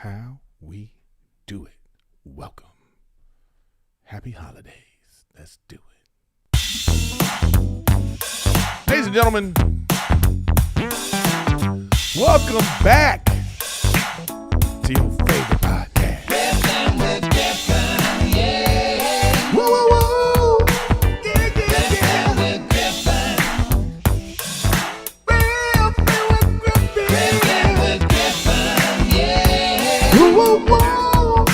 how we do it. Welcome. Happy holidays. Let's do it. Ladies and gentlemen, welcome back to your favorite podcast. Riffin with Griffin, yeah. Woo, woo, woo. Yeah, Riffin with Griffin. Riffin with Griffin, yeah. Woo, woo, woo.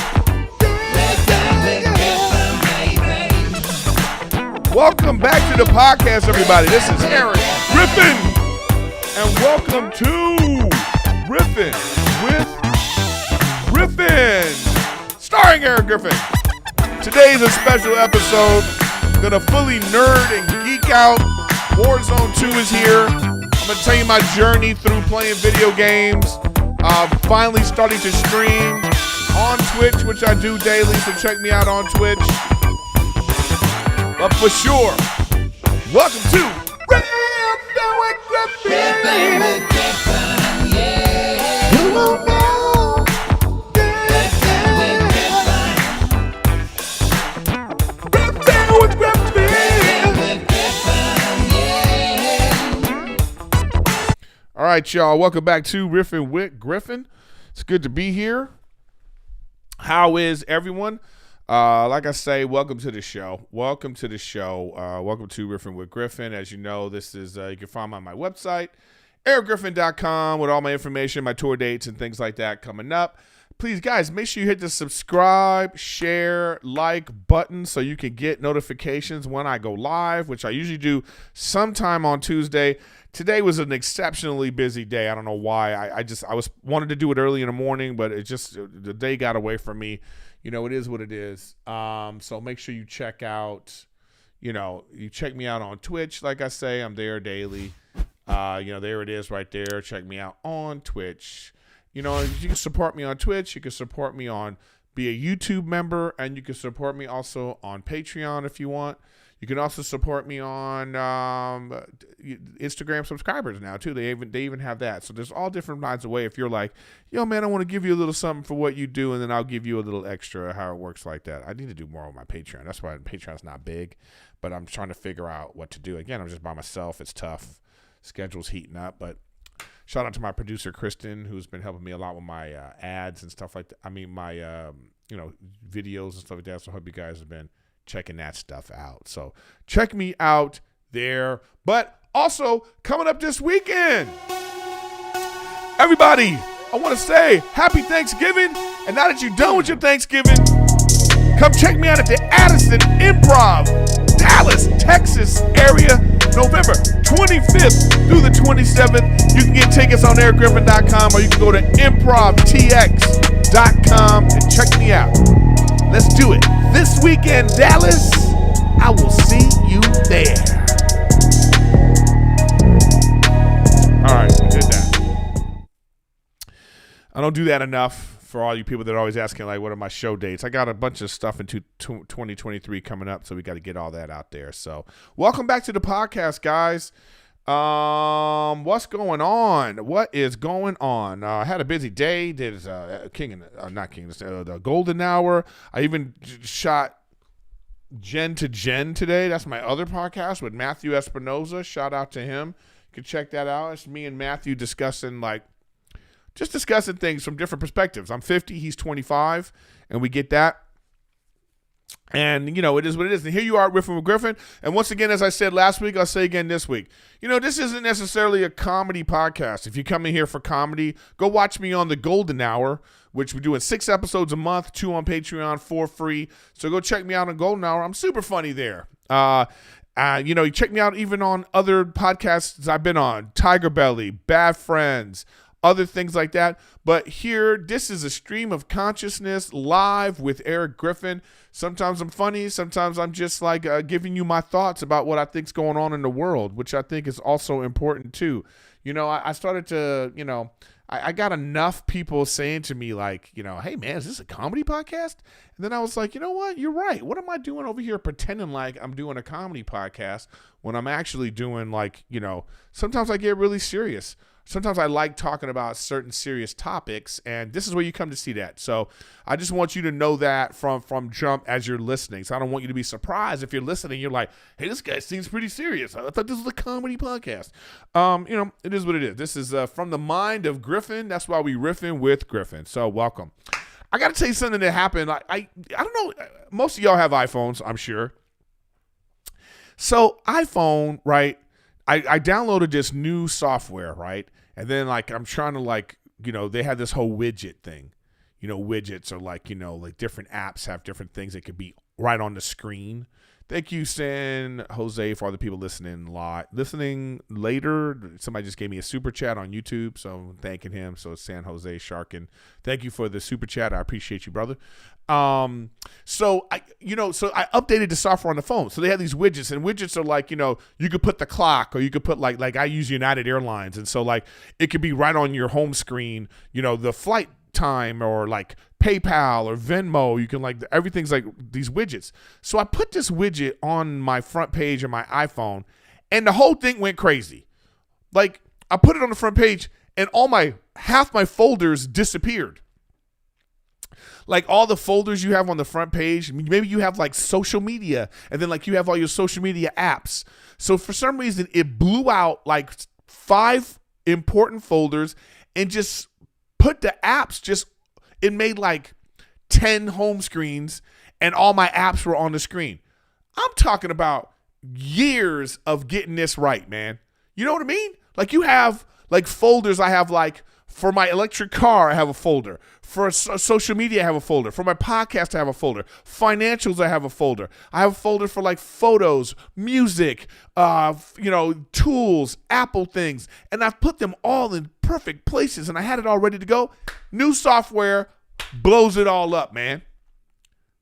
Riffin with Griffin, baby. Welcome back to the podcast, everybody. This is Erik Griffin, and welcome to Riffin with Riffin, starring Erik Griffin. Today's a special episode. Gonna fully nerd and geek out. Warzone 2 is here. I'm gonna tell you my journey through playing video games. Finally starting to stream on Twitch, which I do daily, so check me out on Twitch. But for sure, welcome to Riffin with Griffin. Riffin with Griffin, yeah. You won't know. Riffin with Griffin. Riffin with Griffin. Riffin with Griffin, yeah. All right, y'all. Welcome back to Riffin with Griffin. It's good to be here. How is everyone? Like I say, welcome to the show. Welcome to the show. Welcome to Riffin with Griffin. As you know, this is you can find me on my website, ericgriffin.com, with all my information, my tour dates, and things like that coming up. Please, guys, make sure you hit the subscribe, share, like button so you can get notifications when I go live, which I usually do sometime on Tuesday. Today was an exceptionally busy day. I don't know why. I wanted to do it early in the morning, but the day got away from me. You know, it is what it is. So make sure you check out, you check me out on Twitch. Like I say, I'm there daily. There it is right there. Check me out on Twitch. You can support me on Twitch. You can support me be a YouTube member, and you can support me also on Patreon if you want. You can also support me on Instagram subscribers now too. They even have that. So there's all different kinds of way. If you're like, yo man, I want to give you a little something for what you do, and then I'll give you a little extra. How it works like that. I need to do more on my Patreon. That's why Patreon's not big, but I'm trying to figure out what to do. Again, I'm just by myself. It's tough. Schedule's heating up, but shout out to my producer Kristen, who's been helping me a lot with my ads and stuff like that. I mean my videos and stuff like that. So I hope you guys have been checking that stuff out. So check me out there. But also coming up this weekend, everybody, I want to say happy Thanksgiving. And now that you're done with your Thanksgiving, come check me out at the ADDISON IMPROV, Dallas, Texas area, November 25th through the 27th. You can get tickets on ericgriffin.com, or you can go to improvtx.com and check me out. Let's do it. This weekend, Dallas, I will see you there. All right, we did that. I don't do that enough for all you people that are always asking, like, what are my show dates? I got a bunch of stuff into 2023 coming up, so we got to get all that out there. So welcome back to the podcast, guys. What's going on? What is going on? I had a busy day. Did the Golden Hour. I even shot Gen to Gen today. That's my other podcast with Matthew Espinoza. Shout out to him. You can check that out. It's me and Matthew discussing things from different perspectives. I'm 50, he's 25, and we get that. And, it is what it is. And here you are, Riffin with Griffin. And once again, as I said last week, I'll say again this week. This isn't necessarily a comedy podcast. If you come in here for comedy, go watch me on the Golden Hour, which we're doing 6 episodes a month, 2 on Patreon for free. So go check me out on Golden Hour. I'm super funny there. You check me out even on other podcasts I've been on, Tiger Belly, Bad Friends, other things like that. But here, this is a stream of consciousness live with Erik Griffin. Sometimes I'm funny. Sometimes I'm just like giving you my thoughts about what I think's going on in the world, which I think is also important too. I started to, I got enough people saying to me like, hey man, is this a comedy podcast? And then I was like, you know what? You're right. What am I doing over here pretending like I'm doing a comedy podcast when I'm actually doing sometimes I get really serious. sometimes I like talking about certain serious topics, and this is where you come to see that. So I just want you to know that from jump as you're listening. So I don't want you to be surprised if you're listening. You're like, hey, this guy seems pretty serious. I thought this was a comedy podcast. It is what it is. This is from the mind of Griffin. That's why we riffing with Griffin. So welcome. I got to tell you something that happened. I don't know. Most of y'all have iPhones, I'm sure. So iPhone, right? I downloaded this new software, right? And then I'm trying to they had this whole widget thing. Widgets are like different apps have different things that could be right on the screen. Thank you, San Jose, for all the people listening later. Somebody just gave me a super chat on YouTube, so I'm thanking him. So it's San Jose Sharkin. Thank you for the super chat. I appreciate you, brother. So I updated the software on the phone. So they have these widgets, and widgets are like, you could put the clock, or you could put like I use United Airlines, and so it could be right on your home screen, the flight time, or like PayPal or Venmo. You can everything's like these widgets. So I put this widget on my front page of my iPhone, and the whole thing went crazy. I put it on the front page, and half my folders disappeared. All the folders you have on the front page, maybe you have social media, and then you have all your social media apps. So for some reason, it blew out 5 important folders and just put the apps it made 10 home screens, and all my apps were on the screen. I'm talking about years of getting this right, man. You know what I mean? You have folders. I have for my electric car, I have a folder. For social media, I have a folder. For my podcast, I have a folder. Financials, I have a folder. I have a folder for photos, music, tools, Apple things. And I've put them all in perfect places, and I had it all ready to go. New software blows it all up, man.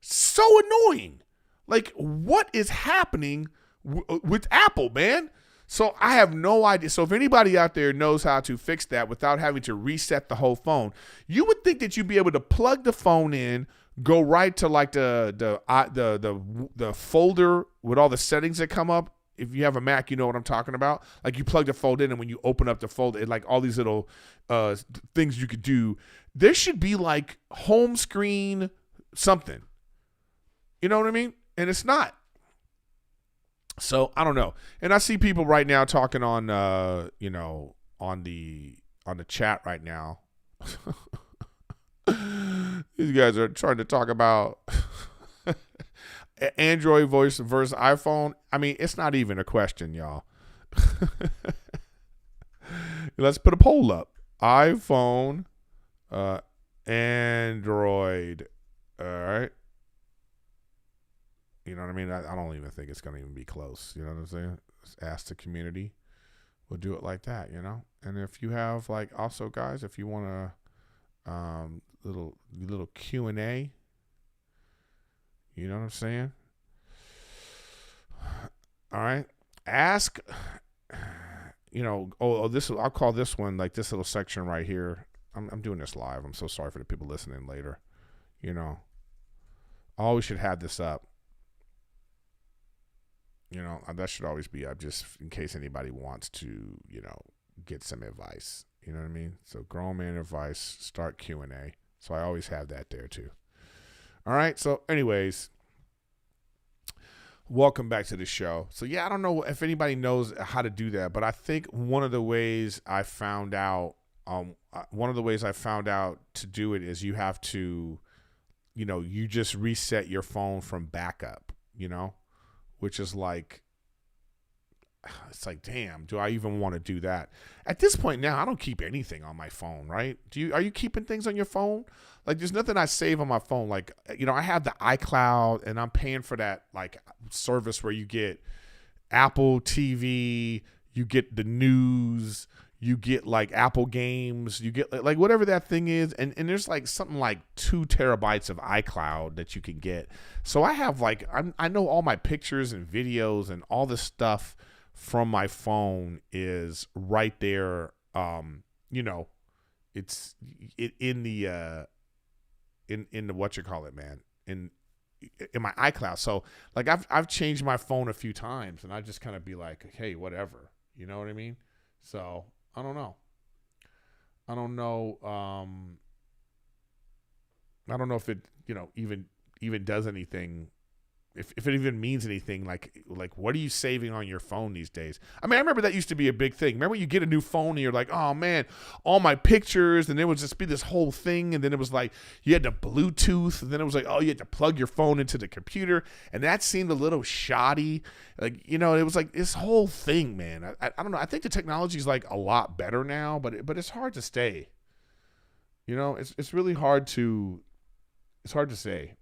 So annoying. What is happening with Apple, man? So I have no idea. So if anybody out there knows how to fix that without having to reset the whole phone, you would think that you'd be able to plug the phone in, go right to the folder with all the settings that come up. If you have a Mac, you know what I'm talking about. You plug the folder in, and when you open up the folder, it all these little things you could do. There should be home screen something. You know what I mean? And it's not. So I don't know. And I see people right now talking on on the chat right now. These guys are trying to talk about Android voice versus iPhone. I mean, it's not even a question, y'all. Let's put a poll up. iPhone, Android. All right. You know what I mean? I don't even think it's going to even be close. You know what I'm saying? Just ask the community. We'll do it like that, And if you have also, guys, if you want a little Q&A, you know what I'm saying? All right. Ask, I'll call this one this little section right here. I'm doing this live. I'm so sorry for the people listening later. I always should have this up. That should always be up just in case anybody wants to, get some advice. You know what I mean? So grown man advice, start Q&A. So I always have that there too. All right. So anyways, welcome back to the show. So yeah, I don't know if anybody knows how to do that, but I think one of the ways I found out to do it is you have to, you just reset your phone from backup, which is it's damn, do I even want to do that? At this point now, I don't keep anything on my phone, right? Are you keeping things on your phone? There's nothing I save on my phone. I have the iCloud, and I'm paying for that service where you get Apple TV, you get the news, you get Apple Games, you get whatever that thing is, and there's something 2 terabytes of iCloud that you can get. So I have I know all my pictures and videos and all this stuff from my phone is right there. It's in the what you call it, man, in my iCloud. So I've changed my phone a few times, and I just kind of be hey, whatever, you know what I mean? So I don't know. I don't know. I don't know if it, even does anything. If it even means anything, like what are you saving on your phone these days? I mean, I remember that used to be a big thing. Remember, you get a new phone and you're like, oh man, all my pictures, and it would just be this whole thing, and then it was like you had to Bluetooth, and then it was like, oh, you had to plug your phone into the computer, and that seemed a little shoddy. Like, it was like this whole thing, man. I don't know. I think the technology is like a lot better now, but it's hard to stay. It's really hard to say.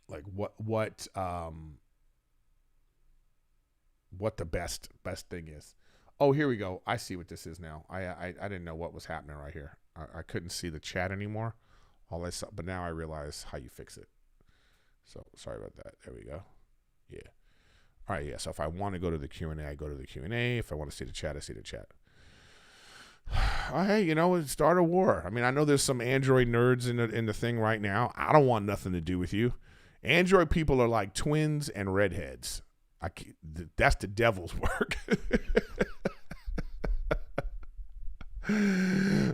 Like what the best thing is. Oh, here we go. I see what this is now. I didn't know what was happening right here. I couldn't see the chat anymore. All I saw, but now I realize how you fix it. So sorry about that. There we go. Yeah. All right. Yeah. So if I want to go to the Q&A, I go to the Q&A. If I want to see the chat, I see the chat. Hey, start a war. I mean, I know there's some Android nerds in the thing right now. I don't want nothing to do with you. Android people are like twins and redheads. That's the devil's work.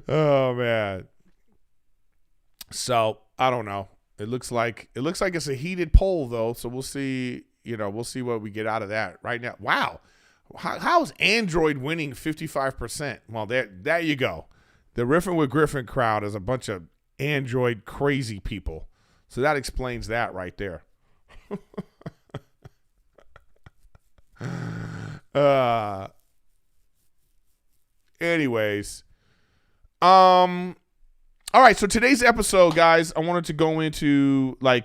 Oh man. So I don't know. It looks like it's a heated poll though. So we'll see. We'll see what we get out of that right now. Wow. How's Android winning 55%? Well, there you go. The Riffin with Griffin crowd is a bunch of Android crazy people. So that explains that right there. Anyways. All right. So today's episode, guys, I wanted to go into I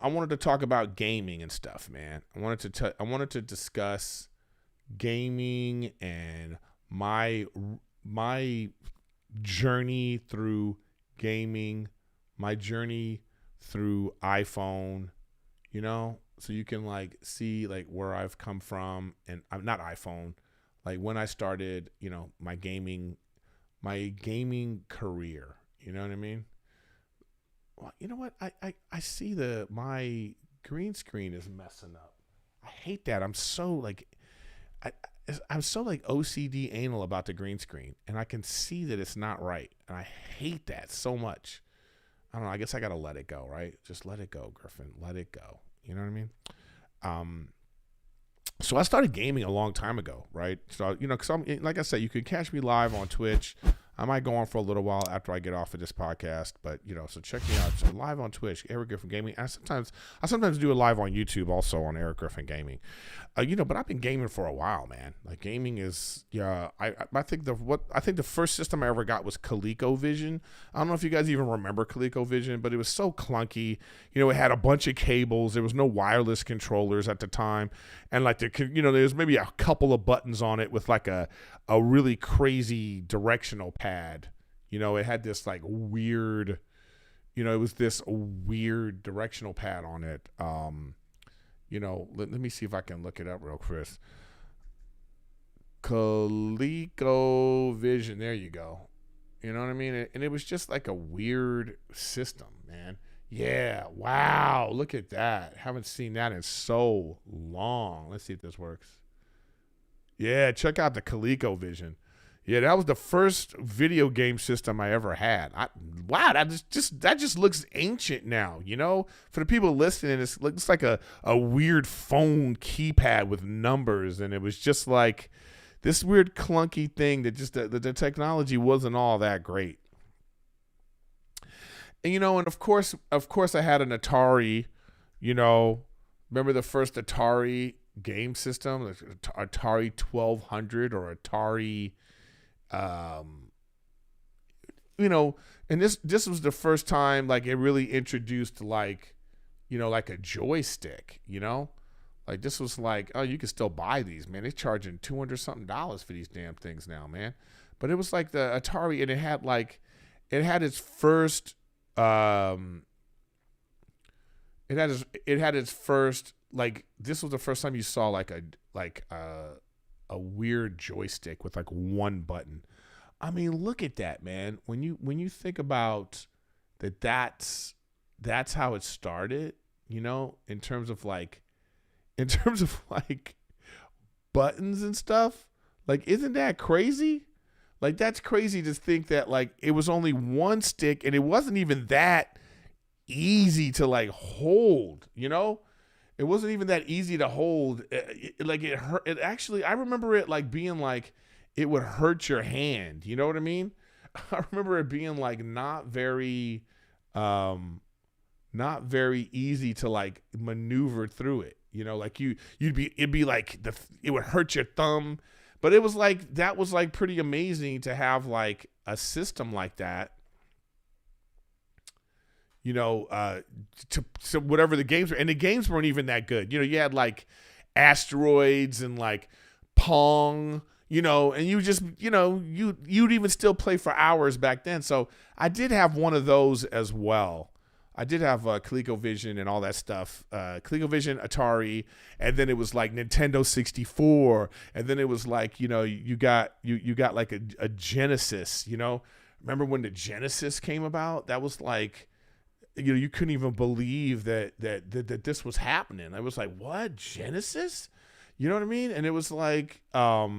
wanted to talk about gaming and stuff, man. I wanted to discuss gaming and my journey through gaming, my journey through iPhone, so you can see where I've come from, and I'm not iPhone, when I started, my gaming career, you know what I mean? Well, you know what? I see my green screen is messing up. I hate that. I'm so I'm so OCD anal about the green screen, and I can see that it's not right, and I hate that so much. I don't know. I guess I got to let it go, right? Just let it go, Griffin. Let it go. You know what I mean? So I started gaming a long time ago, right? So, because like I said, you can catch me live on Twitch. I might go on for a little while after I get off of this podcast, but so check me out. So live on Twitch, Erik Griffin Gaming. I sometimes do a live on YouTube also on Erik Griffin Gaming. But I've been gaming for a while, man. Gaming is I think the first system I ever got was ColecoVision. I don't know if you guys even remember ColecoVision, but it was so clunky. It had a bunch of cables. There was no wireless controllers at the time, and there's maybe a couple of buttons on it with a really crazy directional pad. It had this weird, it was this weird directional pad on it. Let me see if I can look it up real quick. ColecoVision, there you go. You know what I mean? And it was just a weird system, man. Yeah, wow, look at that. Haven't seen that in so long. Let's see if this works. Yeah, check out the ColecoVision. Yeah, that was the first video game system I ever had. Wow, that just looks ancient now, For the people listening, it looks like a weird phone keypad with numbers, and it was just this weird clunky thing that just the technology wasn't all that great. And and of course I had an Atari, remember the first Atari game system, Atari 1200 or Atari and this was the first time it really introduced a joystick, this was oh, you can still buy these, man. They're charging $200 something for these damn things now, man. But it was the Atari, and it had its first this was the first time you saw a weird joystick with one button. I mean, look at that, man. When you think about that's how it started, in terms of buttons and stuff. Isn't that crazy? Like, that's crazy to think that, like, it was only one stick and it wasn't even that easy to, like, hold, you know? It wasn't even that easy to hold. Like, it hurt. It actually, I remember it, like, being, like, it would hurt your hand. You know what I mean? I remember it being, like, not very easy to, like, maneuver through it. You know, like, it'd be, like, it would hurt your thumb. But it was like, that was like pretty amazing to have like a system like that, you know, to whatever the games were. And the games weren't even that good. You know, you had like Asteroids and like Pong, you know, and you just, you know, you'd even still play for hours back then. So I did have one of those as well. I did have ColecoVision and all that stuff. ColecoVision, Atari, and then it was like Nintendo 64, and then it was like, you know, you got like a Genesis. You know, remember when the Genesis came about? That was like, you know, you couldn't even believe that this was happening. I was like, what, Genesis? You know what I mean? And it was like, I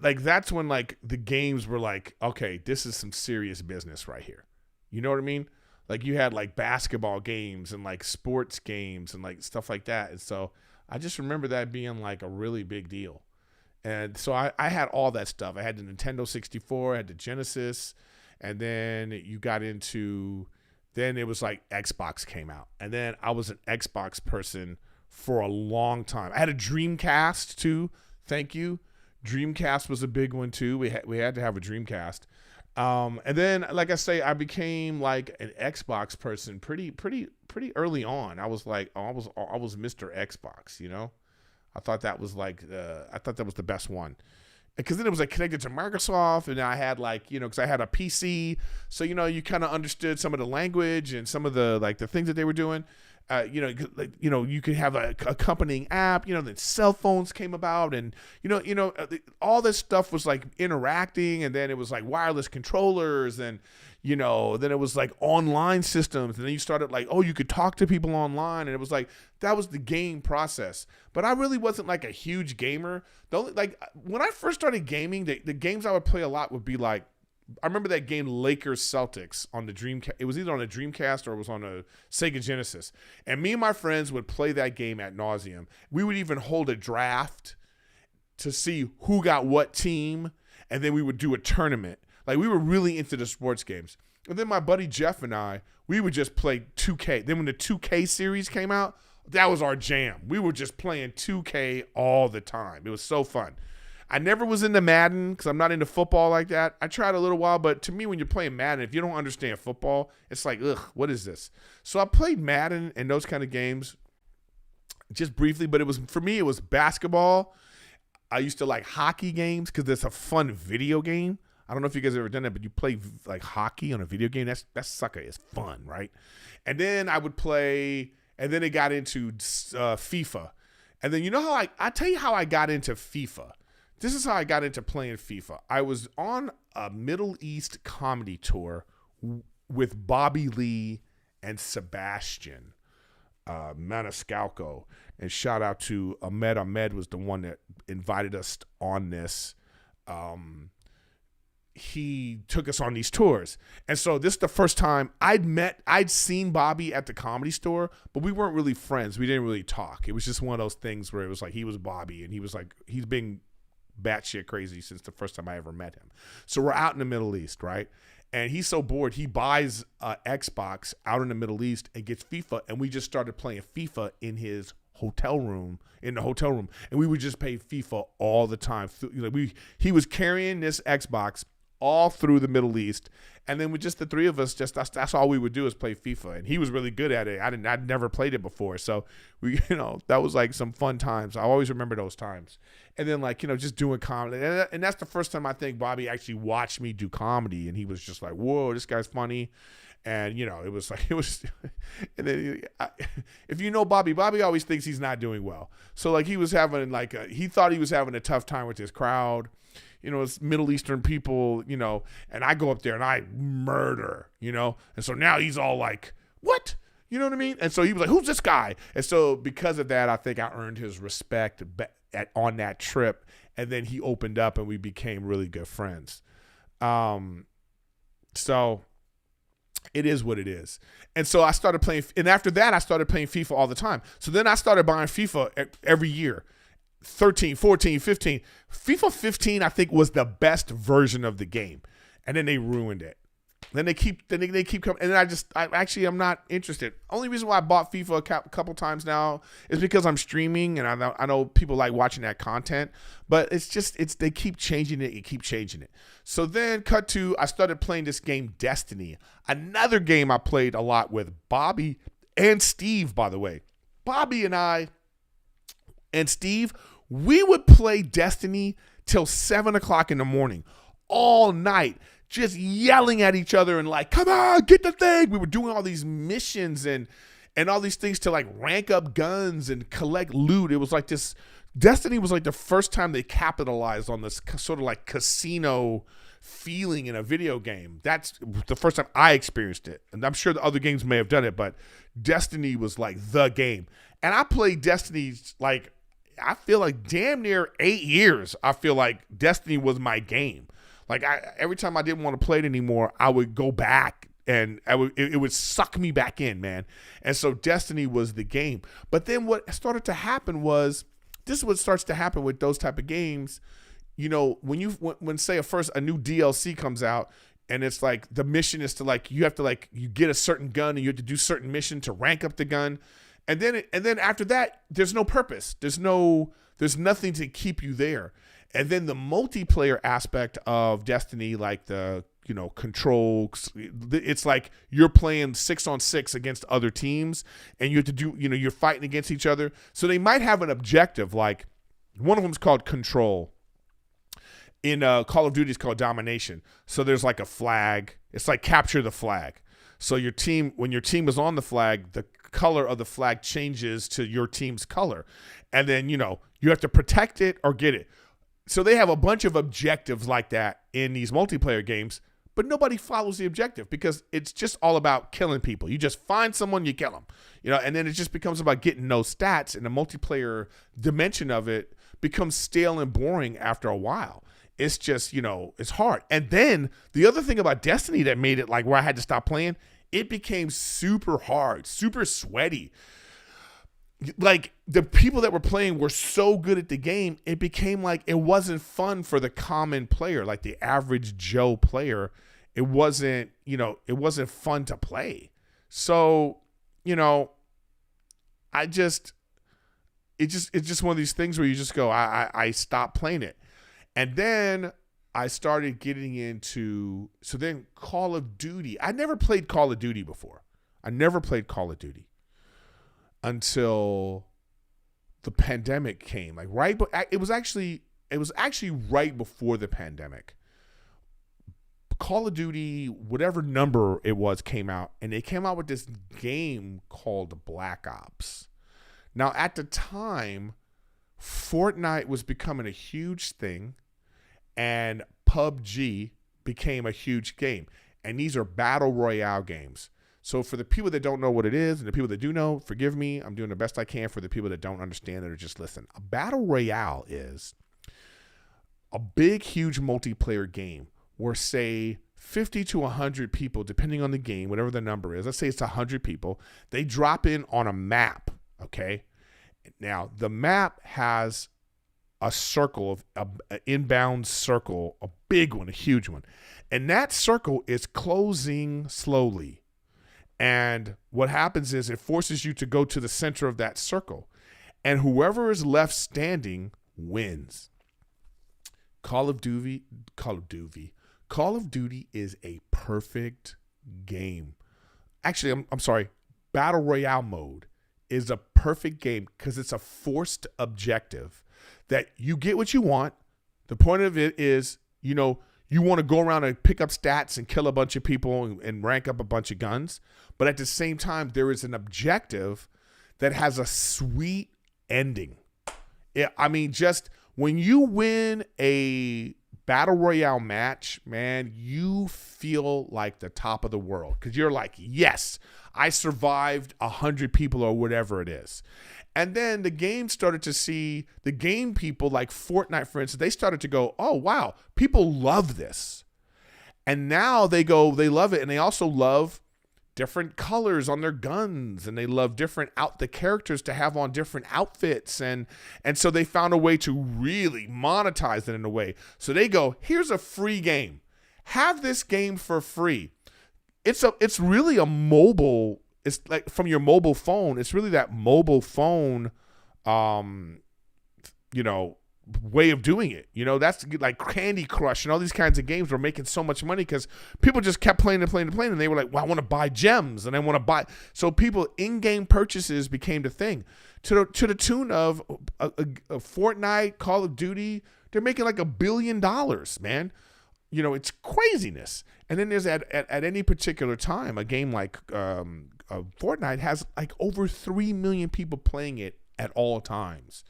like, that's when like the games were like, okay, this is some serious business right here. You know what I mean? Like, you had like basketball games and like sports games and like stuff like that. And so I just remember that being like a really big deal. And so I had all that stuff. I had the Nintendo 64, I had the Genesis, and then you got into, then it was like Xbox came out. And then I was an Xbox person for a long time. I had a Dreamcast too. Thank you. Dreamcast was a big one too. We had to have a Dreamcast. And then, like I say, I became like an Xbox person pretty early on. I was like, I was Mr. Xbox, you know. I thought that was like, I thought that was the best one, because then it was like connected to Microsoft, and I had like, you know, because I had a PC, so you know, you kind of understood some of the language and some of the like the things that they were doing. You know, like, you know, you could have a accompanying app. You know, then cell phones came about, and you know, all this stuff was like interacting, and then it was like wireless controllers, and you know, then it was like online systems, and then you started like, oh, you could talk to people online, and it was like, that was the game process. But I really wasn't like a huge gamer. The only, like, when I first started gaming, the games I would play a lot would be like, I remember that game Lakers Celtics on the Dreamcast. It was either on a Dreamcast or it was on a Sega Genesis. And me and my friends would play that game ad nauseum. We would even hold a draft to see who got what team, and then we would do a tournament. Like, we were really into the sports games. And then my buddy Jeff and I, we would just play 2K. Then when the 2K series came out, that was our jam. We were just playing 2K all the time. It was so fun. I never was into Madden because I'm not into football like that. I tried a little while, but to me, when you're playing Madden, if you don't understand football, it's like, ugh, what is this? So I played Madden and those kind of games just briefly, but it was, for me, it was basketball. I used to like hockey games because it's a fun video game. I don't know if you guys have ever done that, but you play like hockey on a video game. That sucker is fun, right? And then I would play, and then it got into FIFA. And then, you know how I tell you how I got into FIFA. This is how I got into playing FIFA. I was on a Middle East comedy tour with Bobby Lee and Sebastian Maniscalco. And shout out to Ahmed. Ahmed was the one that invited us on this. He took us on these tours. And so this is the first time I'd seen Bobby at the Comedy Store, but we weren't really friends. We didn't really talk. It was just one of those things where it was like, he was Bobby, and he was like, he's been batshit crazy since the first time I ever met him. So we're out in the Middle East, right? And he's so bored, he buys Xbox out in the Middle East and gets FIFA, and we just started playing FIFA in his hotel room, and we would just play FIFA all the time. You know, he was carrying this Xbox all through the Middle East, and then with just the three of us, just that's all we would do is play FIFA, and he was really good at it. I'd never played it before, so we, you know, that was like some fun times. I always remember those times. And then, like, you know, just doing comedy, and that's the first time I think Bobby actually watched me do comedy, and he was just like, whoa, this guy's funny. And, you know, it was like, and then if you know Bobby always thinks he's not doing well. So like, he was having like, he thought he was having a tough time with his crowd. You know, it's Middle Eastern people, you know, and I go up there and I murder, you know. And so now he's all like, what? You know what I mean? And so he was like, who's this guy? And so because of that, I think I earned his respect on that trip. and then he opened up and we became really good friends. So it is what it is. And so I started playing, and after that I started playing FIFA all the time. So then I started buying FIFA every year. 13, 14, 15. FIFA 15 I think was the best version of the game. And then they ruined it. Then they keep coming, and I'm not interested. Only reason why I bought FIFA a couple times now is because I'm streaming, and I know people like watching that content. But they keep changing it and keep changing it. So then, I started playing this game, Destiny, another game I played a lot with Bobby and Steve. By the way, Bobby and I and Steve, we would play Destiny till 7:00 in the morning, all night. Just yelling at each other and like, come on, get the thing. We were doing all these missions and all these things to like rank up guns and collect loot. It was like this. Destiny was like the first time they capitalized on this sort of like casino feeling in a video game. That's the first time I experienced it. And I'm sure the other games may have done it, but Destiny was like the game. And I played Destiny like, I feel like damn near 8 years. I feel like Destiny was my game. Like every time I didn't want to play it anymore, I would go back and it would suck me back in, man. And so Destiny was the game. But then what started to happen was, this is what starts to happen with those type of games. You know, when say a new DLC comes out, and it's like the mission is to like, you get a certain gun and you have to do certain mission to rank up the gun. And then after that, there's no purpose. There's nothing to keep you there. And then the multiplayer aspect of Destiny, like the, control, it's like you're playing 6-on-6 against other teams, and you have to do, you're fighting against each other. So they might have an objective, like one of them is called control. In Call of Duty, it's called domination. So there's like a flag. It's like capture the flag. So when your team is on the flag, the color of the flag changes to your team's color. And then, you have to protect it or get it. So they have a bunch of objectives like that in these multiplayer games, but nobody follows the objective because it's just all about killing people. You just find someone, you kill them, and then it just becomes about getting no stats, and the multiplayer dimension of it becomes stale and boring after a while. It's just, it's hard. And then the other thing about Destiny that made it like where I had to stop playing, it became super hard, super sweaty. Like the people that were playing were so good at the game, it became like it wasn't fun for the common player, like the average Joe player. It wasn't fun to play. So, it's just one of these things where you just go, I stopped playing it. And then I started getting into, so then Call of Duty. I never played Call of Duty before. Until the pandemic came, like right, but it was actually right before the pandemic. Call of Duty, whatever number it was, came out, and they came out with this game called Black Ops. Now, at the time, Fortnite was becoming a huge thing, and PUBG became a huge game, and these are battle royale games. So for the people that don't know what it is, and the people that do know, forgive me, I'm doing the best I can for the people that don't understand it or just listen. A battle royale is a big, huge multiplayer game where, say, 50 to 100 people, depending on the game, whatever the number is, let's say it's 100 people, they drop in on a map, okay? Now, the map has a circle, an inbound circle, a big one, a huge one. And that circle is closing slowly. And what happens is it forces you to go to the center of that circle. And whoever is left standing wins. Call of Duty is a perfect game. Actually, I'm sorry. Battle Royale mode is a perfect game because it's a forced objective that you get what you want. The point of it is, you want to go around and pick up stats and kill a bunch of people and rank up a bunch of guns. But at the same time, there is an objective that has a sweet ending. Just when you win a battle royale match, man, you feel like the top of the world because you're like, yes, I survived 100 people or whatever it is. And then the game started to see the game people like Fortnite, for instance, they started to go, oh, wow, people love this. And now they love it. And they also love different colors on their guns, and they love the characters to have on different outfits, and so they found a way to really monetize it in a way. So they go, here's a free game, have this game for free. It's really a mobile. It's like from your mobile phone. It's really that mobile phone, way of doing it. That's like Candy Crush and all these kinds of games were making so much money because people just kept playing and they were like, well, I want to buy gems and I want to buy. So people in-game purchases became the thing to the tune of a Fortnite, Call of Duty. They're making like $1 billion, man. It's craziness. And then there's at any particular time, a game like Fortnite has like over 3 million people playing it at all times.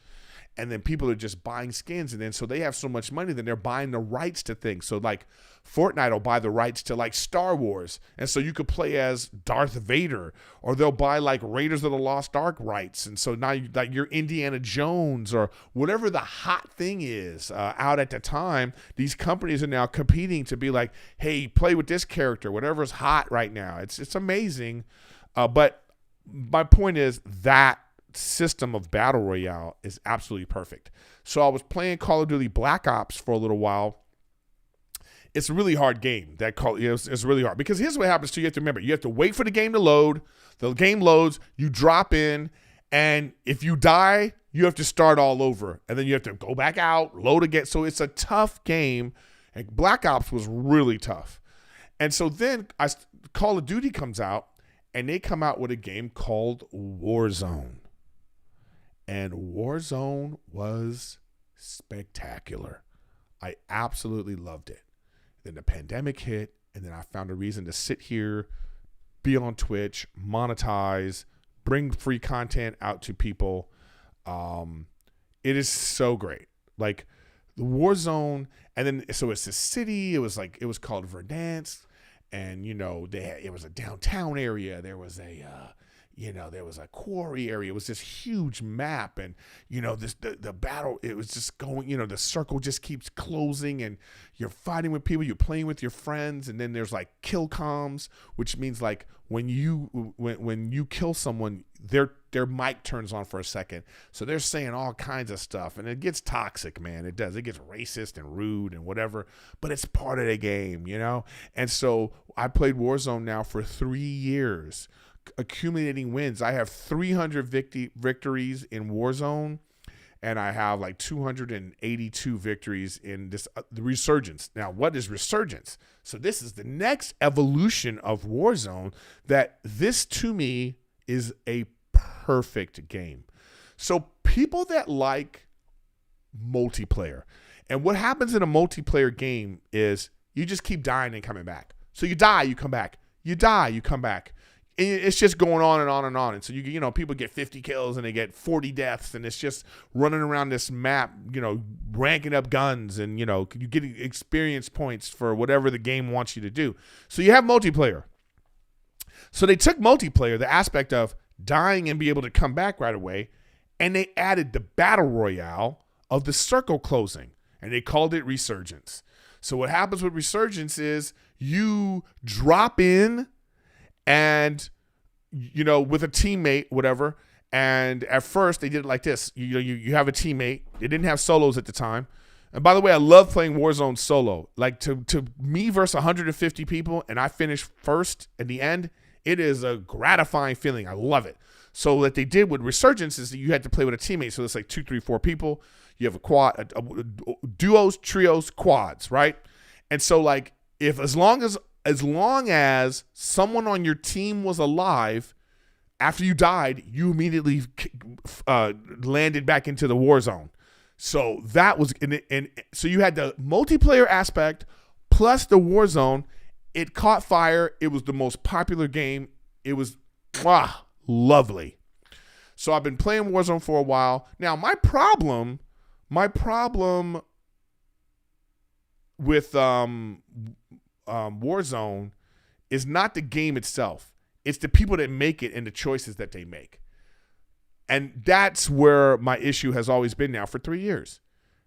And then people are just buying skins. And then so they have so much money, then they're buying the rights to things. So like Fortnite will buy the rights to like Star Wars. And so you could play as Darth Vader, or they'll buy like Raiders of the Lost Ark rights. And so now you're Indiana Jones or whatever the hot thing is out at the time. These companies are now competing to be like, hey, play with this character, whatever's hot right now. It's amazing. But my point is that system of battle royale is absolutely perfect. So I was playing Call of Duty Black Ops for a little while. It's a really hard game. It's really hard because here's what happens to you. You have to remember, you have to wait for the game to load. The game loads, you drop in, and if you die, you have to start all over, and then you have to go back out, load again. So it's a tough game, and Black Ops was really tough. And so then Call of Duty comes out, and they come out with a game called Warzone. And Warzone was spectacular. I absolutely loved it. Then the pandemic hit, and then I found a reason to sit here, be on Twitch, monetize, bring free content out to people. It is so great. Like the Warzone, and then so it's a city. It was called Verdansk, and it was a downtown area. There was there was a quarry area. It was this huge map, and the battle. It was just going. The circle just keeps closing, and you're fighting with people. You're playing with your friends, and then there's like kill comms, which means like when you kill someone, their mic turns on for a second, so they're saying all kinds of stuff, and it gets toxic, man. It does. It gets racist and rude and whatever, but it's part of the game, And so I played Warzone now for 3 years. Accumulating wins. I have 300 victories in Warzone, and I have like 282 victories in this the Resurgence. Now, what is Resurgence? So this is the next evolution of Warzone. That this to me is a perfect game. So people that like multiplayer, and what happens in a multiplayer game is you just keep dying and coming back. So you die, you come back. You die, you come back. It's just going on and on and on. And so, people get 50 kills and they get 40 deaths, and it's just running around this map, ranking up guns, and, you get experience points for whatever the game wants you to do. So you have multiplayer. So they took multiplayer, the aspect of dying and be able to come back right away, and they added the battle royale of the circle closing, and they called it Resurgence. So what happens with Resurgence is you drop in, and with a teammate, whatever. And at first they did it like this. You have a teammate. They didn't have solos at the time. And by the way, I love playing Warzone solo. Like to me versus 150 people, and I finish first at the end. It is a gratifying feeling. I love it. So what they did with Resurgence is that you had to play with a teammate. So it's like 2, 3, 4 people. You have a quad, duos, trios, quads, right? And so like as long as someone on your team was alive, after you died, you immediately landed back into the war zone. So that was, and so you had the multiplayer aspect plus the war zone. It caught fire. It was the most popular game. It was lovely. So I've been playing Warzone for a while. Now my problem with Warzone is not the game itself. It's the people that make it and the choices that they make. And that's where my issue has always been now for 3 years.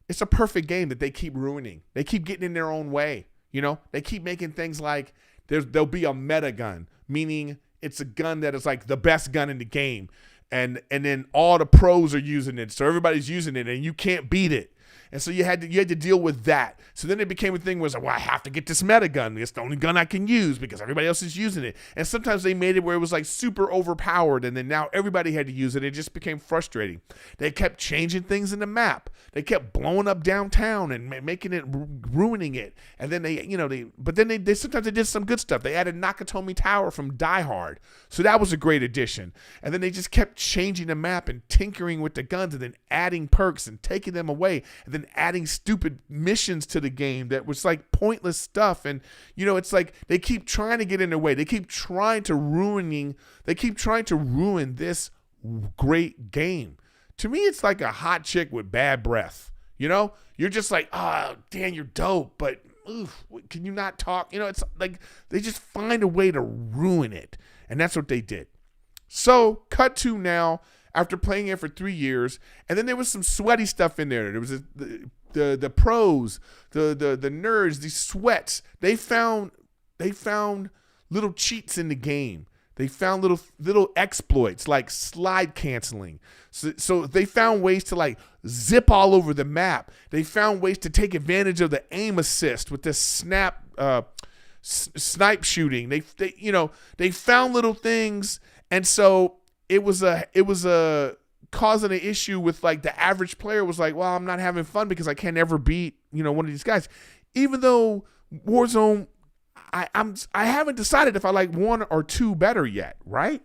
It's a perfect game that they keep ruining. They keep getting in their own way. You know, they keep making things like there'll be a meta gun, meaning it's a gun that is like the best gun in the game. And then all the pros are using it. So everybody's using it and you can't beat it. And so you had to deal with that. So then it became a thing where it's like, well, I have to get this meta gun. It's the only gun I can use because everybody else is using it. And sometimes they made it where it was like super overpowered, and then now everybody had to use it. It just became frustrating. They kept changing things in the map. They kept blowing up downtown and making it, ruining it. And then they sometimes they did some good stuff. They added Nakatomi Tower from Die Hard. So that was a great addition. And then they just kept changing the map and tinkering with the guns and then adding perks and taking them away. And then adding stupid missions to the game that was like pointless stuff. And, you know, it's like they keep trying to get in their way. They keep trying to ruin this great game. To me, it's like a hot chick with bad breath. You know, you're just like, oh, Dan, you're dope, but oof, can you not talk? You know, it's like they just find a way to ruin it. And that's what they did. So cut to now, after playing it for 3 years, and then there was some sweaty stuff in there. There was the pros, the nerds, these sweats. They found little cheats in the game. They found little exploits like slide canceling. So they found ways to like zip all over the map. They found ways to take advantage of the aim assist with this snipe shooting. They found little things, and so it was a causing an issue with like the average player was like, well, I'm not having fun because I can't ever beat, you know, one of these guys. Even though Warzone, I haven't decided if I like one or two better yet, right?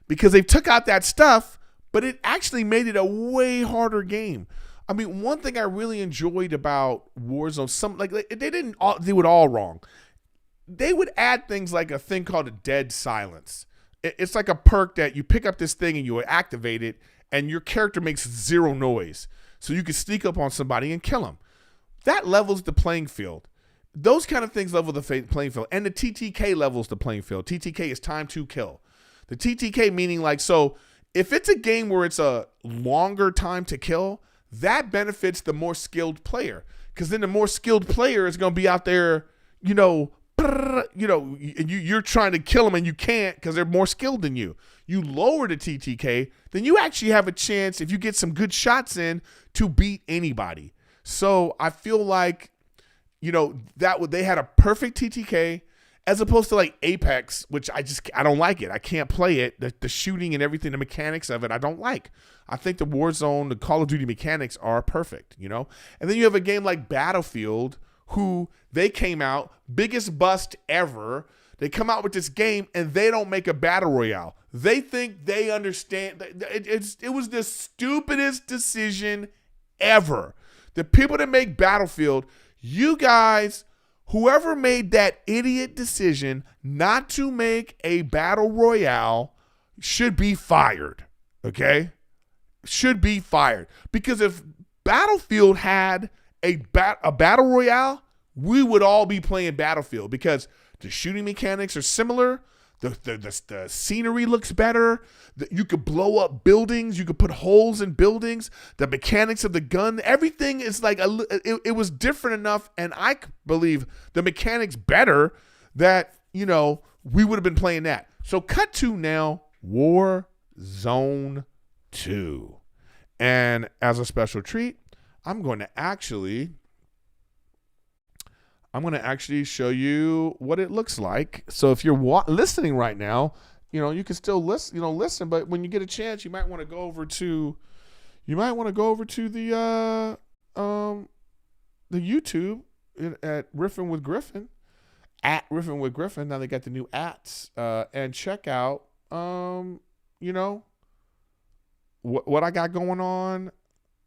Because they took out that stuff, but it actually made it a way harder game. I mean, one thing I really enjoyed about Warzone, they didn't do it all wrong. They would add things like a thing called a dead silence. It's like a perk that you pick up this thing and you activate it, and your character makes zero noise. So you can sneak up on somebody and kill them. That levels the playing field. Those kind of things level the playing field. And the TTK levels the playing field. TTK is time to kill. The TTK meaning like, so if it's a game where it's a longer time to kill, that benefits the more skilled player. Because then the more skilled player is going to be out there, and you're trying to kill them and you can't because they're more skilled than you. You lower the TTK, then you actually have a chance, if you get some good shots in, to beat anybody. So I feel like, they had a perfect TTK as opposed to like Apex, which I don't like it. I can't play it. The shooting and everything, the mechanics of it, I don't like. I think the Warzone, the Call of Duty mechanics are perfect, And then you have a game like Battlefield, who they came out, biggest bust ever. They come out with this game and they don't make a battle royale. They think they understand. It was the stupidest decision ever. The people that make Battlefield, you guys, whoever made that idiot decision not to make a battle royale should be fired, okay? Should be fired. Because if Battlefield had a battle royale, we would all be playing Battlefield because the shooting mechanics are similar. The scenery looks better. You could blow up buildings. You could put holes in buildings. The mechanics of the gun, everything is like it was different enough, and I believe the mechanics better that we would have been playing that. So cut to now Warzone 2, and as a special treat, I'm going to actually show you what it looks like. So if you're listening right now, you can still listen, but when you get a chance, you might want to go over to the YouTube at Riffin with Griffin, at Riffin with Griffin. Now they got the new ats, and check out, what I got going on.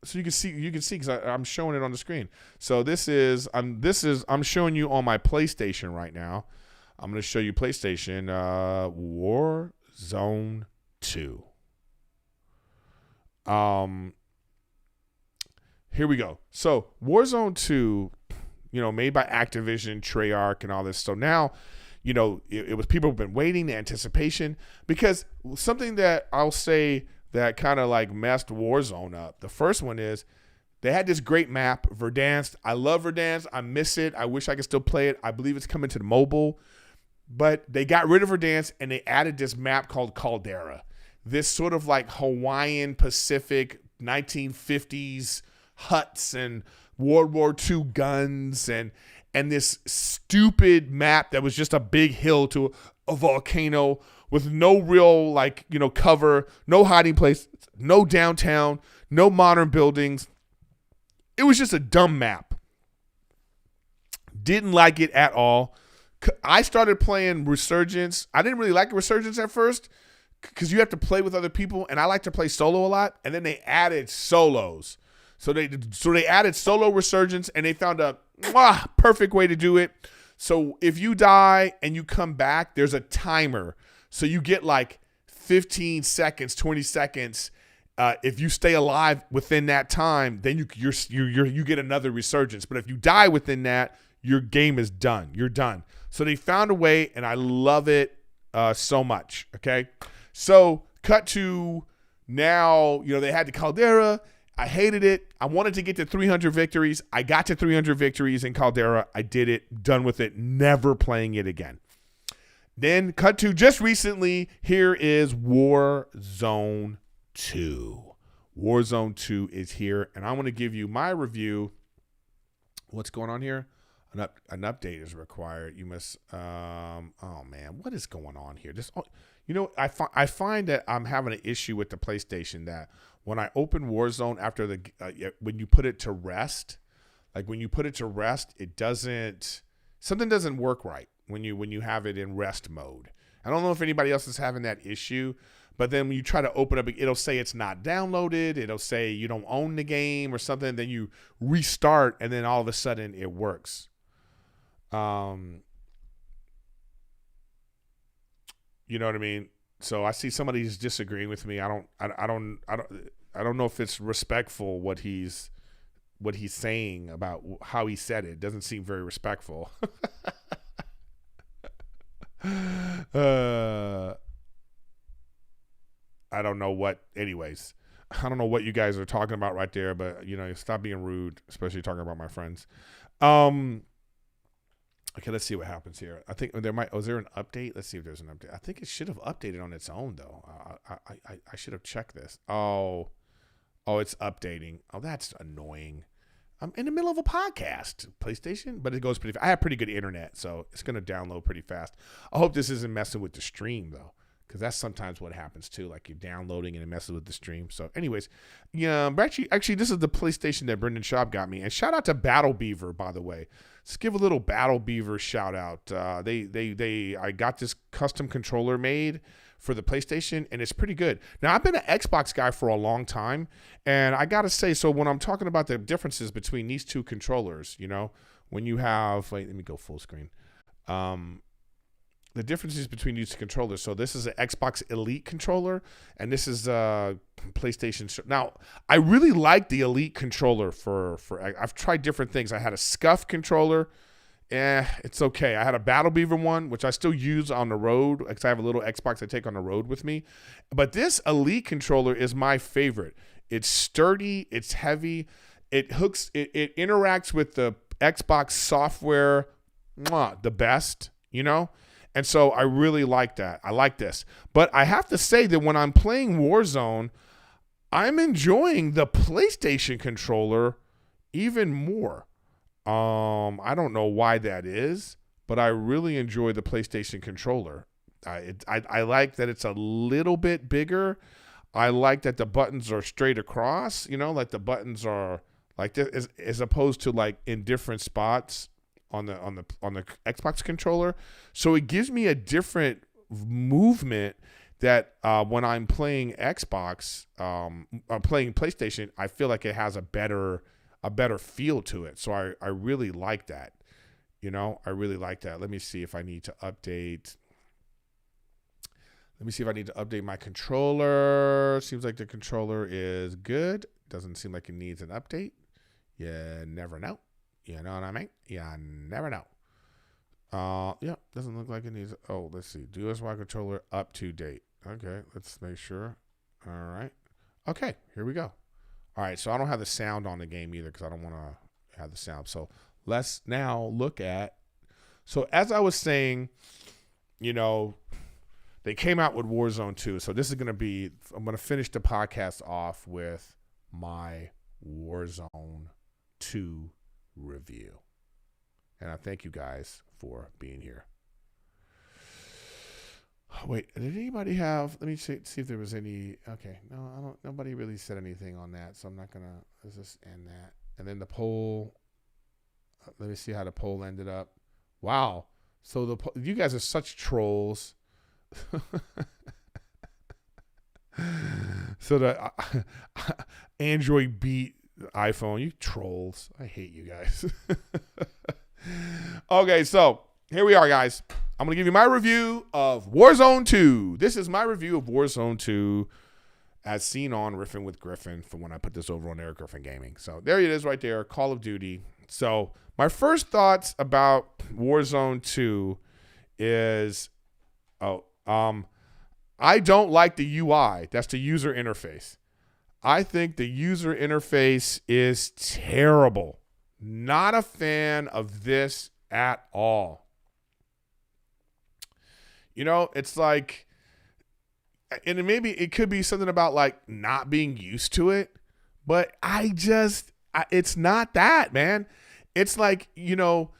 So you can see because I'm showing it on the screen. So I'm showing you on my PlayStation right now. I'm going to show you PlayStation Warzone 2. Here we go. So Warzone 2 made by Activision, Treyarch, and all this. So now, it was people have been waiting, the anticipation, because something that I'll say that kind of like messed Warzone up. The first one is they had this great map, Verdansk. I love Verdansk. I miss it. I wish I could still play it. I believe it's coming to the mobile. But they got rid of Verdansk and they added this map called Caldera. This sort of like Hawaiian Pacific 1950s huts and World War II guns and this stupid map that was just a big hill to a volcano with no real cover, no hiding place, no downtown, no modern buildings. It was just a dumb map. Didn't like it at all. I started playing Resurgence. I didn't really like Resurgence at first because you have to play with other people, and I like to play solo a lot. And then they added solos. So they added solo Resurgence, and they found a perfect way to do it. So if you die and you come back, there's a timer. So you get like 15 seconds, 20 seconds. If you stay alive within that time, then you get another Resurgence. But if you die within that, your game is done. You're done. So they found a way, and I love it so much. Okay, so cut to now. They had the Caldera. I hated it. I wanted to get to 300 victories. I got to 300 victories in Caldera. I did it. Done with it. Never playing it again. Then cut to just recently. Here is Warzone 2. Warzone 2 is here, and I want to give you my review. What's going on here? An update is required. You must. Oh man, what is going on here? I find that I'm having an issue with the PlayStation that when I open Warzone after when you put it to rest, it doesn't. Something doesn't work right when you have it in rest mode. I don't know if anybody else is having that issue, but then when you try to open up, it'll say it's not downloaded. It'll say you don't own the game or something. Then you restart, and then all of a sudden it works. You know what I mean? So I see somebody's disagreeing with me. I don't know if it's respectful what he's saying about how he said it. It doesn't seem very respectful. I don't know what. Anyways, I don't know what you guys are talking about right there, but stop being rude, especially talking about my friends. Okay, let's see what happens here. I think there might. Oh, is there an update? Let's see if there's an update. I think it should have updated on its own though. I should have checked this. Oh, it's updating. Oh, that's annoying. I'm in the middle of a podcast, PlayStation, but it goes pretty fast. I have pretty good internet, so it's going to download pretty fast. I hope this isn't messing with the stream though, because that's sometimes what happens too. Like you're downloading and it messes with the stream. So, anyways, yeah. But actually, this is the PlayStation that Brendan Schaub got me. And shout out to Battle Beaver, by the way. Let's give a little Battle Beaver shout out. I got this custom controller made for the PlayStation, and it's pretty good. Now, I've been an Xbox guy for a long time, and I got to say, so when I'm talking about the differences between these two controllers, when you have, wait, let me go full screen. The differences between these two controllers. So this is an Xbox Elite controller, and this is a PlayStation. Now, I really like the Elite controller for I've tried different things. I had a Scuff controller. It's okay. I had a Battle Beaver one, which I still use on the road because I have a little Xbox I take on the road with me. But this Elite controller is my favorite. It's sturdy. It's heavy. It hooks. It interacts with the Xbox software the best, And so I really like that. I like this. But I have to say that when I'm playing Warzone, I'm enjoying the PlayStation controller even more. I don't know why that is, but I really enjoy the PlayStation controller. I like that it's a little bit bigger. I like that the buttons are straight across, like the buttons are like this, as opposed to like in different spots on the Xbox controller. So it gives me a different movement that when I'm playing Xbox, playing PlayStation, I feel like it has a better feel to it. So I really like that. I really like that. Let me see if I need to update. Let me see if I need to update my controller. Seems like the controller is good. Doesn't seem like it needs an update. You never know. You know what I mean? Yeah, I never know. Yeah, doesn't look like it needs. Oh, let's see. DualSense controller up to date. Okay, let's make sure. All right. Okay, here we go. All right, so I don't have the sound on the game either because I don't want to have the sound. So let's now look at. So as I was saying, you know, they came out with Warzone 2. So this is going to be. I'm going to finish the podcast off with my Warzone 2 review. And I thank you guys for being here. Wait, did anybody have? Let me see if there was any. Okay, no, I don't. Nobody really said anything on that, so I'm not gonna. Let's just end that. And then the poll. Let me see how the poll ended up. Wow. So you guys are such trolls. So the Android beat iPhone. You trolls. I hate you guys. Okay, so here we are, guys. I'm going to give you my review of Warzone 2. This is my review of Warzone 2 as seen on Riffin with Griffin from when I put this over on Erik Griffin Gaming. So there it is right there, Call of Duty. So my first thoughts about Warzone 2 is, I don't like the UI. That's the user interface. I think the user interface is terrible. Not a fan of this at all. You know, it's like, and maybe it could be something about like not being used to it, but it's not that, man. It's like, you know,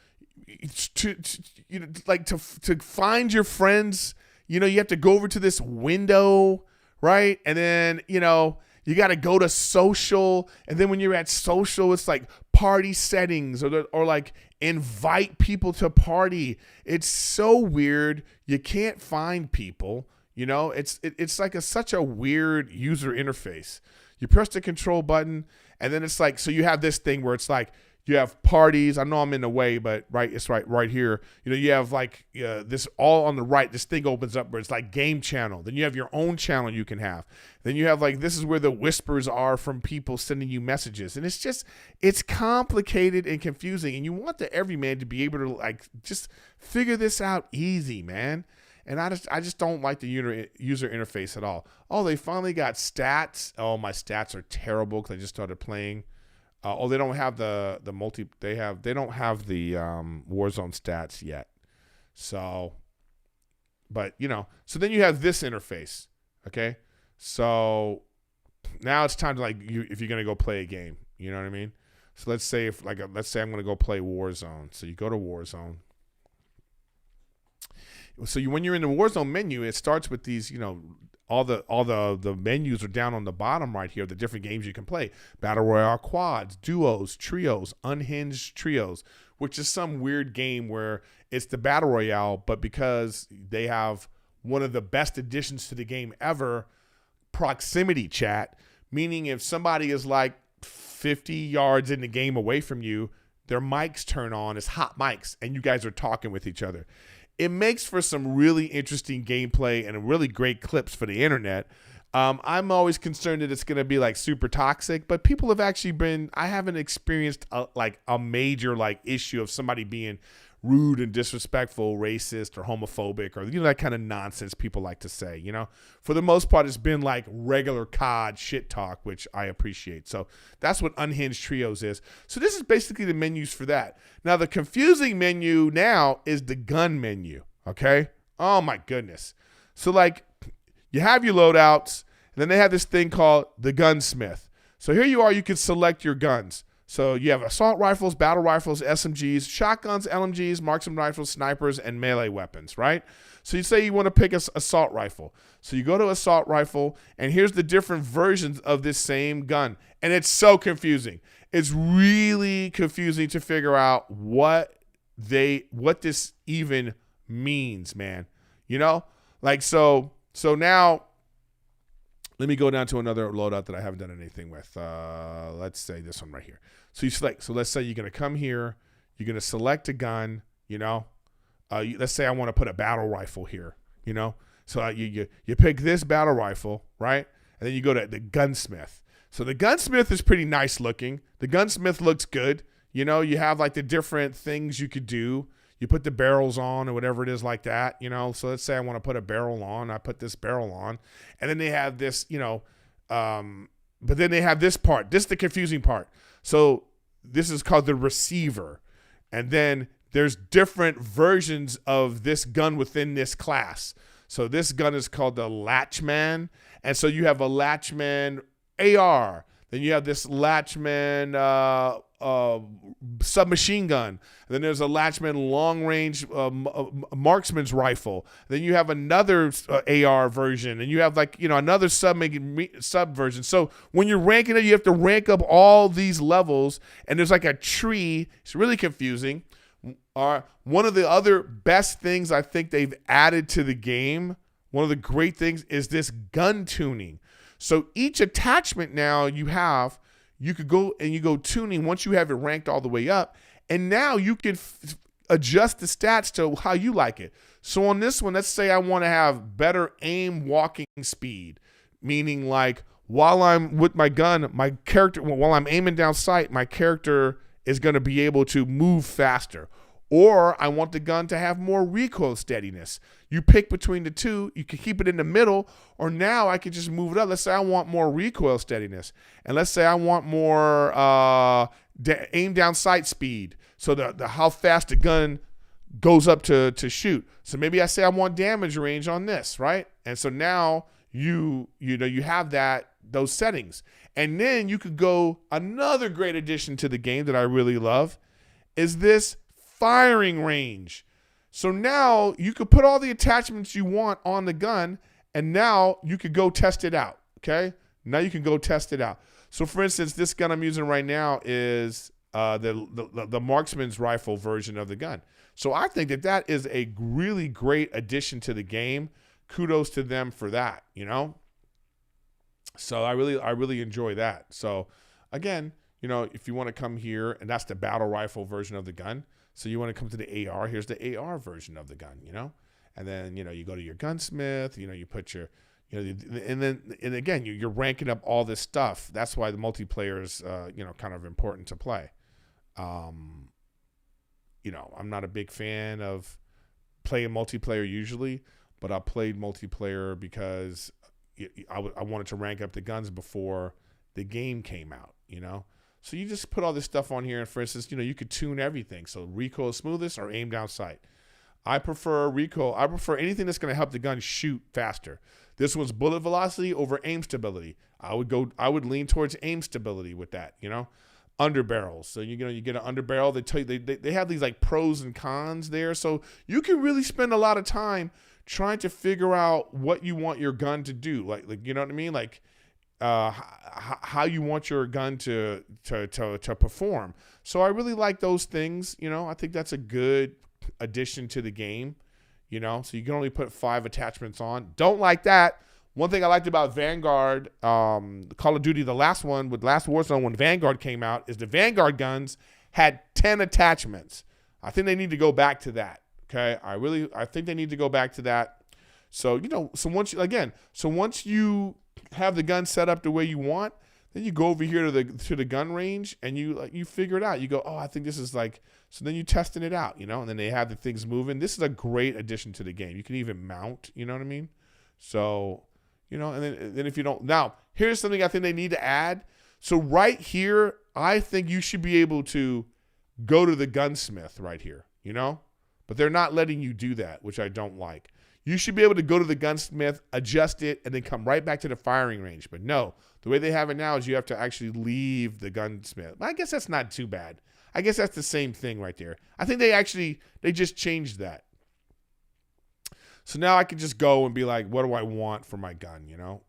to find your friends, you know, you have to go over to this window, right? And then, you know, you got to go to social, and then when you're at social, it's like party settings or like invite people to party. It's so weird. You can't find people. You know, it's like such a weird user interface. You press the control button, and then it's like, so you have this thing where it's like you have parties. I know I'm in the way, but it's right here. You know, you have like this all on the right. This thing opens up where it's like game channel. Then you have your own channel you can have. Then you have like, this is where the whispers are from people sending you messages. And it's complicated and confusing. And you want the everyman to be able to like just figure this out easy, man. And I just don't like the user interface at all. Oh, they finally got stats. Oh, my stats are terrible because I just started playing. They don't have the multi. They don't have the Warzone stats yet. So, but you know. So then you have this interface. Okay. So now it's time to like if you're gonna go play a game. You know what I mean? So let's say let's say I'm gonna go play Warzone. So you go to Warzone. So when you're in the Warzone menu, it starts with these, you know, all the menus are down on the bottom right here, the different games you can play. Battle Royale quads, duos, trios, unhinged trios, which is some weird game where it's the Battle Royale, but because they have one of the best additions to the game ever, proximity chat, meaning if somebody is like 50 yards in the game away from you, their mics turn on as hot mics, and you guys are talking with each other. It makes for some really interesting gameplay and really great clips for the internet. I'm always concerned that it's going to be like super toxic, but people have actually I haven't experienced a major like issue of somebody being rude and disrespectful, racist or homophobic, or, you know, that kind of nonsense people like to say. You know, for the most part, it's been like regular COD shit talk, which I appreciate. So that's what Unhinged Trios is. So this is basically the menus for that. Now, the confusing menu now is the gun menu. Okay. Oh my goodness. So like you have your loadouts, and then they have this thing called the gunsmith. So here you are, you can select your guns. So you have assault rifles, battle rifles, SMGs, shotguns, LMGs, marksman rifles, snipers, and melee weapons, right? So you say you want to pick an assault rifle. So you go to assault rifle, and here's the different versions of this same gun. And it's so confusing. It's really confusing to figure out what this even means, man. You know? Like, so now let me go down to another loadout that I haven't done anything with. Let's say this one right here. So you select. So let's say you're going to come here. You're going to select a gun, you know. Let's say I want to put a battle rifle here, you know. So you pick this battle rifle, right? And then you go to the gunsmith. So the gunsmith is pretty nice looking. The gunsmith looks good. You know, you have like the different things you could do. You put the barrels on or whatever it is like that, you know. So let's say I want to put a barrel on. I put this barrel on. And then they have this, you know, but then they have this part. This is the confusing part. So this is called the receiver. And then there's different versions of this gun within this class. So this gun is called the Latchman. And so you have a Latchman AR. Then you have this Latchman submachine gun. And then there's a Latchman long-range marksman's rifle. Then you have another AR version. And you have like, you know, another sub version. So when you're ranking it, you have to rank up all these levels. And there's like a tree. It's really confusing. One of the other best things I think they've added to the game, one of the great things, is this gun tuning. So each attachment now you could go and you go tuning once you have it ranked all the way up. And now you can adjust the stats to how you like it. So on this one, let's say I want to have better aim walking speed, meaning like while I'm with my gun, my character, while I'm aiming down sight, my character is going to be able to move faster. Or I want the gun to have more recoil steadiness. You pick between the two. You can keep it in the middle, or now I can just move it up. Let's say I want more recoil steadiness. And let's say I want more aim down sight speed. So the how fast the gun goes up to shoot. So maybe I say I want damage range on this, right? And so now you have those settings. And then you could go, another great addition to the game that I really love is this firing range. So now you could put all the attachments you want on the gun, and now you could go test it out. Okay, now you can go test it out. So for instance, this gun I'm using right now is the marksman's rifle version of the gun. So I think that is a really great addition to the game. Kudos to them for that, you know. So I really enjoy that. So again, you know, if you want to come here, and that's the battle rifle version of the gun. So you want to come to the AR, here's the AR version of the gun, you know? And then, you know, you go to your gunsmith, you know, you put your, you know, and again, you're ranking up all this stuff. That's why the multiplayer is, you know, kind of important to play. You know, I'm not a big fan of playing multiplayer usually, but I played multiplayer because I wanted to rank up the guns before the game came out, you know? So you just put all this stuff on here, and for instance, you know, you could tune everything. So recoil smoothest or aim down sight. I prefer recoil. I prefer anything that's going to help the gun shoot faster. This one's bullet velocity over aim stability. I would lean towards aim stability with that, you know. Under barrels. So you get an under barrel. They tell you they have these like pros and cons there. So you can really spend a lot of time trying to figure out what you want your gun to do. Like you know what I mean? Like how you want your gun to perform. So I really like those things. You know, I think that's a good addition to the game. You know, so you can only put 5 attachments on. Don't like that. One thing I liked about Vanguard, Call of Duty, the last one with last Warzone when Vanguard came out, is the Vanguard guns had 10 attachments. I think they need to go back to that. Okay, I think they need to go back to that. So you know, once you have the gun set up the way you want, then you go over here to the gun range and you figure it out. You go, oh, I think this is like, so then you testing it out, you know, and then they have the things moving. This is a great addition to the game. You can even mount, you know what I mean? So, you know, and then if you don't, now here's something I think they need to add. So right here, I think you should be able to go to the gunsmith right here, you know, but they're not letting you do that, which I don't like. You should be able to go to the gunsmith, adjust it, and then come right back to the firing range. But no, the way they have it now is you have to actually leave the gunsmith. I guess that's not too bad. I guess that's the same thing right there. I think they just changed that. So now I can just go and be like, what do I want for my gun, you know?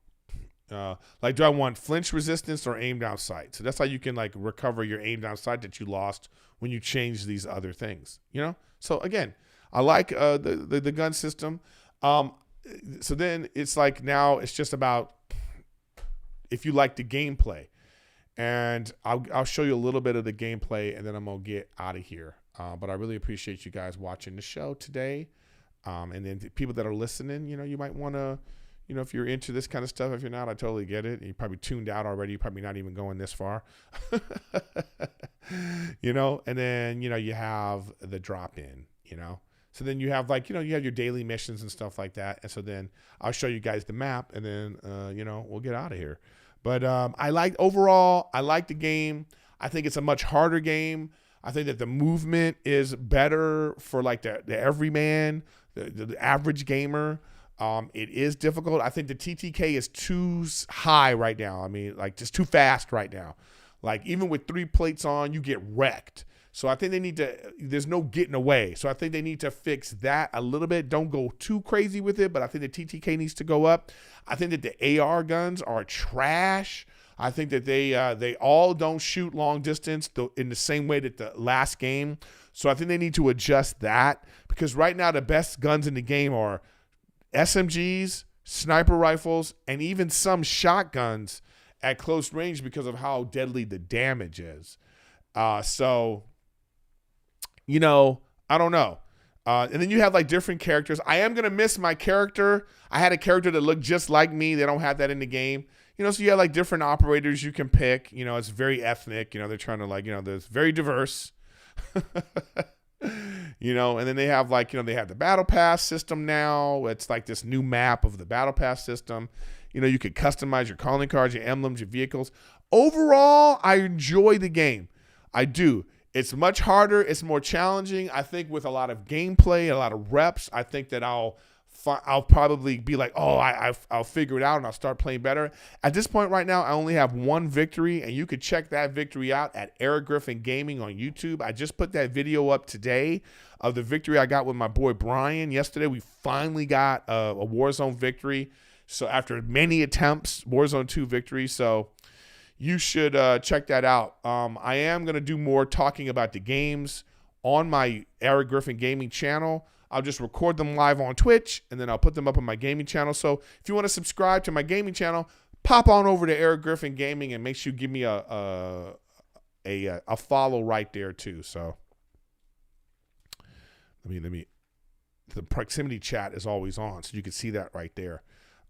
Like, do I want flinch resistance or aim down sight? So that's how you can like recover your aim down sight that you lost when you change these other things, you know? So again, I like the gun system. So then it's like now it's just about if you like the gameplay, and I'll show you a little bit of the gameplay, and then I'm gonna get out of here. But I really appreciate you guys watching the show today, and then the people that are listening. You know, you might want to, You know, if you're into this kind of stuff. If you're not, I totally get it. You probably tuned out already. You're probably not even going this far. You know, and then, you know, you have the drop in, you know. So then you have like, you know, you have your daily missions and stuff like that. And so then I'll show you guys the map and then, you know, we'll get out of here. But I like the game. I think it's a much harder game. I think that the movement is better for like the everyman, the average gamer. It is difficult. I think the TTK is too high right now. I mean, like just too fast right now. Like even with 3 plates on, you get wrecked. So I think they need to, there's no getting away. So I think they need to fix that a little bit. Don't go too crazy with it, but I think the TTK needs to go up. I think that the AR guns are trash. I think that they all don't shoot long distance in the same way that the last game. So I think they need to adjust that, because right now the best guns in the game are SMGs, sniper rifles, and even some shotguns at close range because of how deadly the damage is. So, you know, I don't know. And then you have like different characters. I am going to miss my character. I had a character that looked just like me. They don't have that in the game. You know, so you have like different operators you can pick. You know, it's very ethnic. You know, they're trying to like, you know, there's very diverse. You know, and then they have like, you know, they have the battle pass system now. It's like this new map of the battle pass system. You know, you could customize your calling cards, your emblems, your vehicles. Overall, I enjoy the game. I do. It's much harder. It's more challenging. I think with a lot of gameplay, a lot of reps, I think that I'll probably be like, oh, I'll figure it out and I'll start playing better. At this point right now, I only have 1 victory, and you could check that victory out at Erik Griffin Gaming on YouTube. I just put that video up today of the victory I got with my boy Brian. Yesterday, we finally got a Warzone victory. So after many attempts, Warzone 2 victory. So you should check that out. I am going to do more talking about the games on my Erik Griffin Gaming channel. I'll just record them live on Twitch, and then I'll put them up on my gaming channel. So if you want to subscribe to my gaming channel, pop on over to Erik Griffin Gaming and make sure you give me a follow right there too. So let me. The proximity chat is always on, so you can see that right there.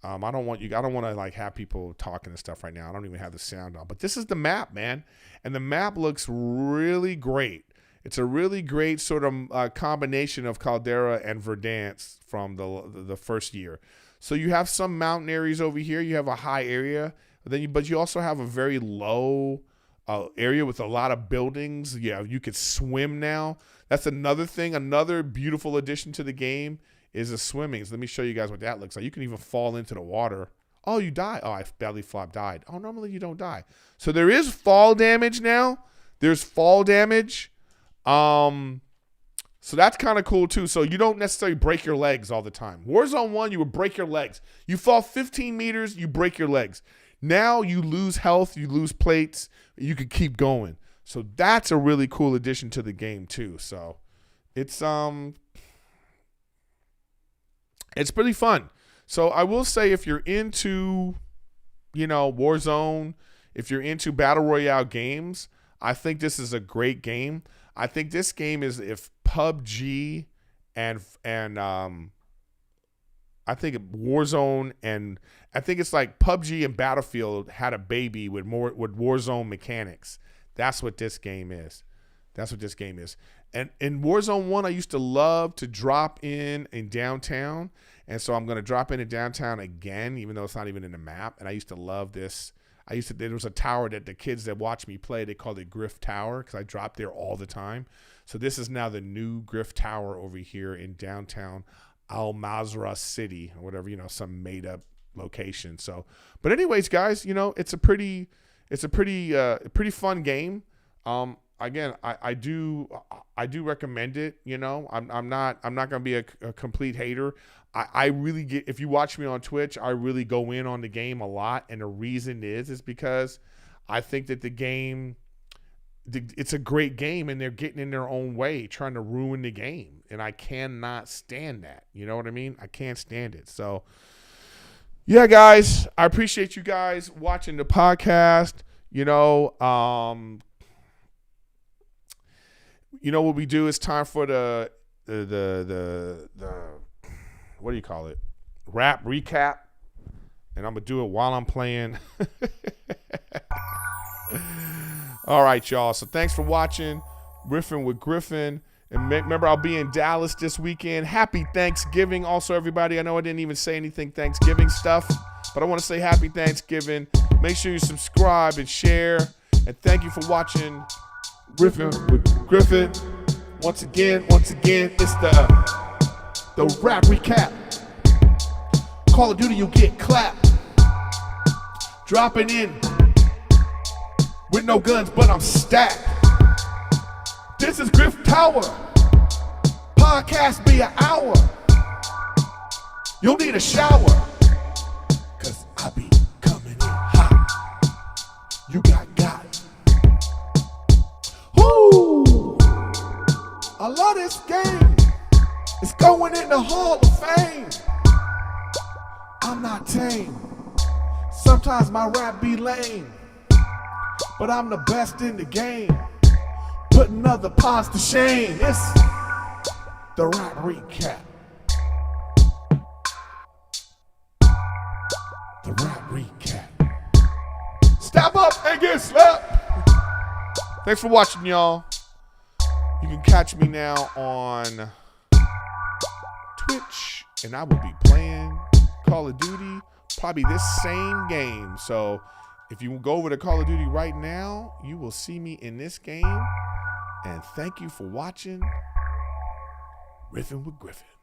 I don't want to like have people talking and stuff right now. I don't even have the sound on. But this is the map, man, and the map looks really great. It's a really great sort of combination of Caldera and Verdansk from the first year. So you have some mountain areas over here. You have a high area, but you also have a very low area with a lot of buildings. Yeah, you could swim now. That's another thing. Another beautiful addition to the game is the swimming. So let me show you guys what that looks like. You can even fall into the water. Oh, you die. Oh, I belly flop died. Oh, normally you don't die. So there is fall damage now. There's fall damage. So that's kind of cool too. So you don't necessarily break your legs all the time. Warzone 1, you would break your legs. You fall 15 meters, you break your legs. Now you lose health, you lose plates, you can keep going. So that's a really cool addition to the game too. So it's pretty fun. So I will say, if you're into, you know, Warzone, if you're into Battle Royale games, I think this is a great game. I think this game is if PUBG and I think Warzone, and I think it's like PUBG and Battlefield had a baby with Warzone mechanics. That's what this game is. That's what this game is. And in Warzone 1, I used to love to drop in downtown. And so I'm going to drop in downtown again, even though it's not even in the map. And I used to love this. There was a tower that the kids that watch me play, they called it Griff Tower, because I dropped there all the time. So this is now the new Griff Tower over here in downtown Al Mazrah City, or whatever, you know, some made up location. So, but anyways, guys, you know, it's a pretty fun game. Again, I do recommend it. You know, I'm not gonna be a complete hater. I really get, if you watch me on Twitch, I really go in on the game a lot, and the reason is because I think that the game, it's a great game, and they're getting in their own way, trying to ruin the game, and I cannot stand that. You know what I mean? I can't stand it. So, yeah, guys, I appreciate you guys watching the podcast. You know, what we do is time for the what do you call it? Rap recap. and I'm going to do it while I'm playing. All right, y'all. So thanks for watching Riffin with Griffin. And remember, I'll be in Dallas this weekend. Happy Thanksgiving also, everybody. I know I didn't even say anything Thanksgiving stuff, but I want to say happy Thanksgiving. Make sure you subscribe and share. And thank you for watching Riffin with Griffin. Once again, it's the rap recap. Call of Duty, you get clapped. Dropping in with no guns, but I'm stacked. This is Griff Tower. Podcast be an hour. You'll need a shower, cause I be coming in hot. You got Woo! I love this game. It's going in the Hall of Fame. I'm not tame. Sometimes my rap be lame, but I'm the best in the game. Putting other pods to shame. It's the rap recap. The rap recap. Step up and get slapped. Thanks for watching, y'all. You can catch me now on Twitch, and I will be playing Call of Duty, probably this same game. So if you go over to Call of Duty right now, you will see me in this game. And thank you for watching Riffin with Griffin.